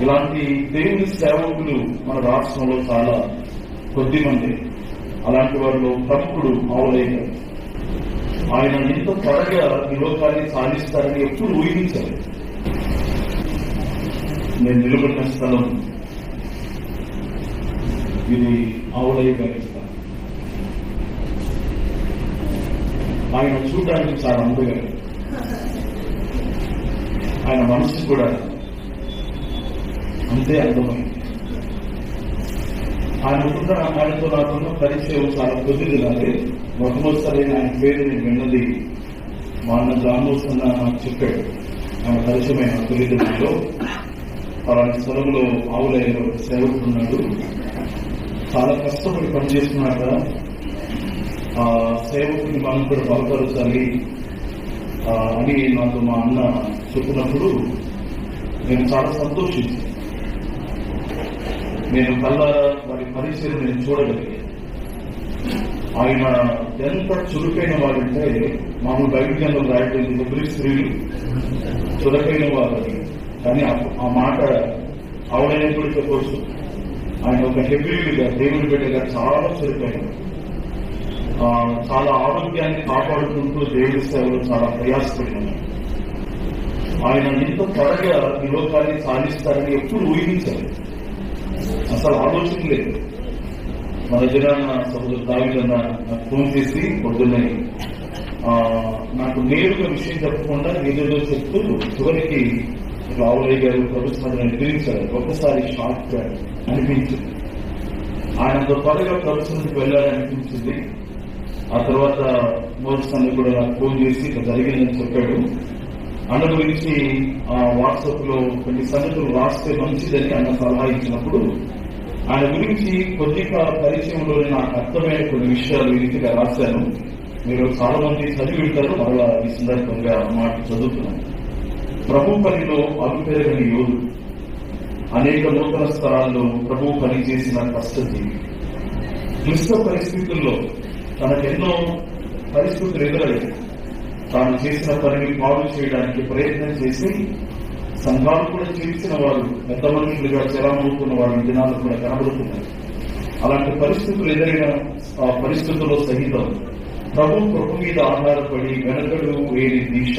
ఇలాంటి దేవుని సేవకులు మన రాష్ట్రంలో చాలా కొద్ది మంది. అలాంటి వారిలో ప్రముఖుడు ఆవులయ్య గారు. ఆయన ఎంతో త్వరగా ఈ లోకాన్ని సాధిస్తారని ఎప్పుడు ఊహించారు. నేను నిలబడిన స్థలం ఇది ఆవులయ్య గారి స్థలం. ఆయన చూడడానికి చాలా అందగా, ఆయన మనసు కూడా అంతే అందమైంది. ఆయనతో నాకున్న పరిచయం చాలా కొద్దిది కాదు. మొట్టమొదటిసారి ఆయన పేరు నేను విన్నది మా అన్న జామోస్ అన్న నాకు చెప్పాడు. ఆయన పరిచయమైన తొలిదల్లో అలాంటి స్థలంలో ఆవులయ్యలో సేవకున్నాడు. చాలా కష్టపడి పనిచేస్తున్నాక ఆ సేవకుని మనం కూడా బలపరచాలి అని నాకు మా అన్న చెప్పినప్పుడు నేను చాలా సంతోషించాను. నేను కళ్ళారా వారి పరిచయం నేను చూడగలిగాను. ఆయన ఎంత చురుకైన వాడంటే మామూలు బైబిల్లో రాయడం ఎవ్రీ స్త్రీలు చురుకైన వారు, కానీ ఆ మాట ఆవిడనే కూడా చెప్పవచ్చు. ఆయన ఒక హెబ్రీలుగా దేవుని బిడ్డగా చాలా చురుకైన, చాలా ఆరోగ్యాన్ని కాపాడుకుంటూ దేవుడి సేవలో చాలా ప్రయాసపడినారు. ఆయన ఎంత త్వరగా ఈ లోకాన్ని సాధిస్తారని ఎప్పుడు ఊహించారు, అసలు ఆలోచన లేదు. మన దగ్గర సహోదరు దావీదన్న నాకు ఫోన్ చేసి పొద్దున్నే నాకు నేరుగా విషయం చెప్పకుండా ఏదేదో చెప్తూ చివరికి ఆవులయ్య గారు ప్రభుత్వాన్ని నిర్వహించారు. ఒక్కసారి షాక్ గా అనిపించింది. ఆయనంత త్వరగా ప్రభుత్వానికి వెళ్ళాలనిపించింది. ఆ తర్వాత మోసన్ని కూడా నాకు ఫోన్ చేసి ఇట్లా జరిగిందని చెప్పాడు. అన్న గురించి వాట్సాప్ లో కొన్ని సంగతులు రాస్తే మంచిదని అన్న సలహా ఇచ్చినప్పుడు ఆయన గురించి కొద్దిగా పరిచయంలోనే నాకు అర్థమైన కొన్ని విషయాలు రీతిగా రాశాను. మీరు చాలా మంది చదివి ఉంటారు, మరలా ఈ సందర్భంగా మాట చదువుతున్నాను. ప్రభు పనిలో అభిపెరగని యోధుడు, అనేక నూతన స్థలాల్లో ప్రభు పని చేసిన కష్టజీవి, క్లిష్ట పరిస్థితుల్లో తనకెన్నో పరిస్థితులు ఎదురయ్యాయి. తాను చేసిన పనిని పాడు చేయడానికి ప్రయత్నం చేసి సంఘాలు కూడా చేసిన వారు పెద్ద మనుషులుగా చెరమవుతున్న వారి దినాలు కూడా కనబడుతున్నారు. అలాంటి పరిస్థితులు ఎదురైన ఆ పరిస్థితుల్లో సహితం ప్రభు మీద ఆధారపడి వెనకడు వేరి దీక్ష,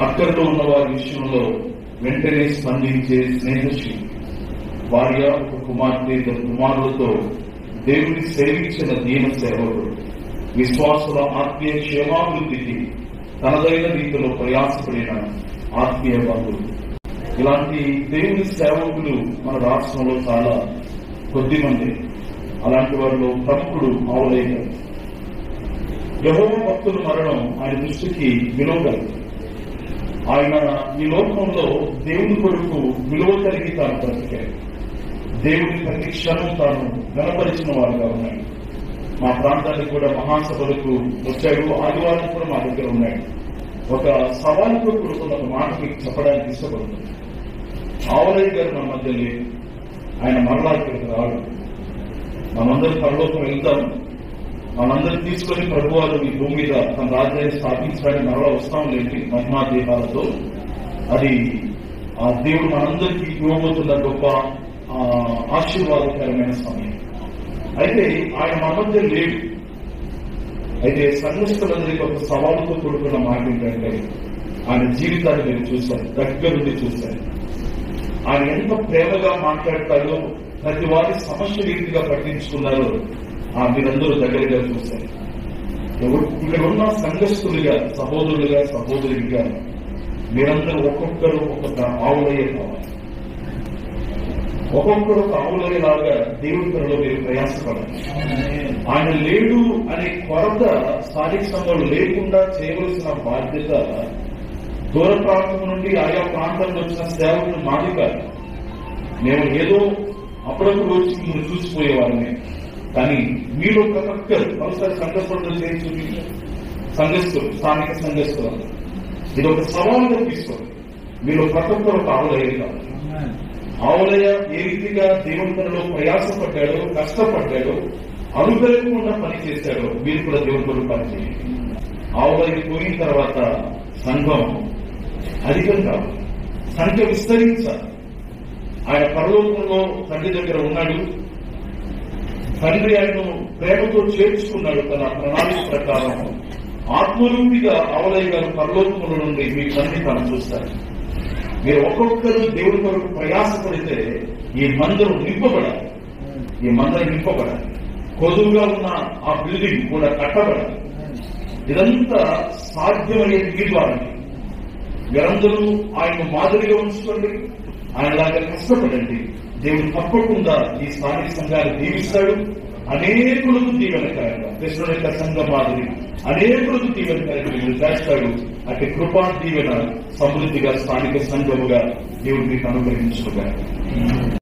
అక్కడిలో ఉన్న వారి విషయంలో వెంటనే స్పందించే స్నేహశీలి, భార్య ఒక కుమార్తె ఇద్దరు కుమారులతో దేవుని సేవించిన దీన సేవకుడు, విశ్వాసుల ఆత్మీయ క్షేమాభివృద్ధికి తనదైన రీతిలో ప్రయాసపడిన ఆత్మీయ బంధువులు. ఇలాంటి దేవుని సేవకులు మన రాష్ట్రంలో చాలా కొద్ది మంది. అలాంటి వారిలో ప్రముఖుడు ఆవులయ్య గారు. యెహోవా భక్తుల మరణం ఆయన దృష్టికి విలువగలదు. ఆయన ఈ లోకంలో దేవుని కొరకు విలువ కలిగి తాను బ్రతికాడు. దేవుని ప్రతి క్షణం తాను గణపరిచిన వారుగా ఉన్నాడు. మా ప్రాంతానికి కూడా మహాసభలకు వచ్చాడు. ఆదివారం కూడా మా దగ్గర ఉన్నాడు. ఒక సవాలుతో కూడుకున్న ఒక మాట మీకు చెప్పడానికి ఇష్టపడుతుంది. ఆవులయ్య గారు మన మధ్య లేదు. ఆయన మరలా ఇక్కడికి రాడు. మనందరూ పరలోకం వెళ్తాం. మనందరూ తీసుకొని ప్రభువారు ఈ భూమి మీద తన రాజ్యాన్ని స్థాపించడానికి మరలా వస్తాం లేండి మహిమా దేహాలతో. అది ఆ దేవుడు మనందరికీ ఇవ్వబోతున్న గొప్ప ఆశీర్వాదకరమైన సమయం. అయితే ఆయన మన మధ్య లేడు. అయితే సంఘస్థులందరికీ ఒక సవాలుతో కూడుకున్న మాట ఏంటంటే ఆయన జీవితాన్ని నేను చూశాను, దగ్గరుండి చూశాను. ఆయన ఎంత ప్రేమగా మాట్లాడతాడో, ప్రతి వారి సమస్య రీతిగా పట్టించుకున్నారో మీరందరూ దగ్గరగా చూశారు. ఇక్కడ ఉన్న సంఘస్థులుగా, సహోదరులుగా, సహోదరులుగా మీరందరూ ఒక్కొక్కరు ఒక్కొక్క ఆవులయ్య కావాలి. ఒక్కొక్కరు ఒక ఆవులయ్యలాగా దేవుడి పనిలో మీరు ప్రయాసపడాలి. ఆయన లేడు అనే కొరత స్థానిక సంఘాలు లేకుండా చేయవలసిన బాధ్యత దూర ప్రాంతం నుండి ఆయా ప్రాంతాల్లో వచ్చిన సేవకులు మాది కాదు. మేము ఏదో అప్పుడప్పుడు వచ్చి మీరు చూసిపోయేవారిని. కానీ మీలో ప్రతి ఒక్కరు ఒకసారి సంఘస్థులు చేసి చూపించారు. సంఘస్థులు, స్థానిక సంఘస్థులు ఇది ఒక సవాలుగా తీసుకోండి. మీరు ప్రతి ఒక్కరు ఒక ఆవులయ్య కాదు. ఆవులయ్య ఏ రీతిగా దేవుని పనిలో ప్రయాసపడ్డాడో, కష్టపడ్డాడో, అనుగ్రహంగా పని చేశాడో మీరు కూడా దేవుని కొరకు పని చేయండి. ఆవులయ్య పోయిన తర్వాత సంఘం అధికం కాదు, సంఖ్య విస్తరించాలి. ఆయన పరలోకంలో తండ్రి దగ్గర ఉన్నాడు. తండ్రి ఆయనను ప్రేమతో చేర్చుకున్నాడు. తన ప్రణాళిక ప్రకారం ఆత్మరూపిగా అవలయ్య గారు పరలోకముల నుండి మీ తండ్రి తాను చూస్తారు. మీరు ఒక్కొక్కరు దేవుడి కొరకు ప్రయాసపడితే ఈ మందిరం నింపబడాలి. ఈ మందిరం నింపబడాలి. కొదువుగా ఉన్న ఆ బిల్డింగ్ కూడా కట్టబడాలి. ఇదంతా సాధ్యమయ్యేది మీ ద్వారా. మీరందరూ ఆయన మాదిరిగా ఉంచుకోండి, ఆయనలాగా కష్టపడండి. దేవుడు తప్పకుండా ఈ స్థానిక సంఘాన్ని దీవిస్తాడు. అనేకులకు దీవెనకరంగా కృష్ణుడి యొక్క సంఘ మాదిరి అనేకులకు దీవెనకరంగా మీరు చేస్తాడు. అటు కృపా దీవెన సమృద్ధిగా స్థానిక సంఘముగా దేవుడు మీకు అనుగ్రహించుకోగలరు.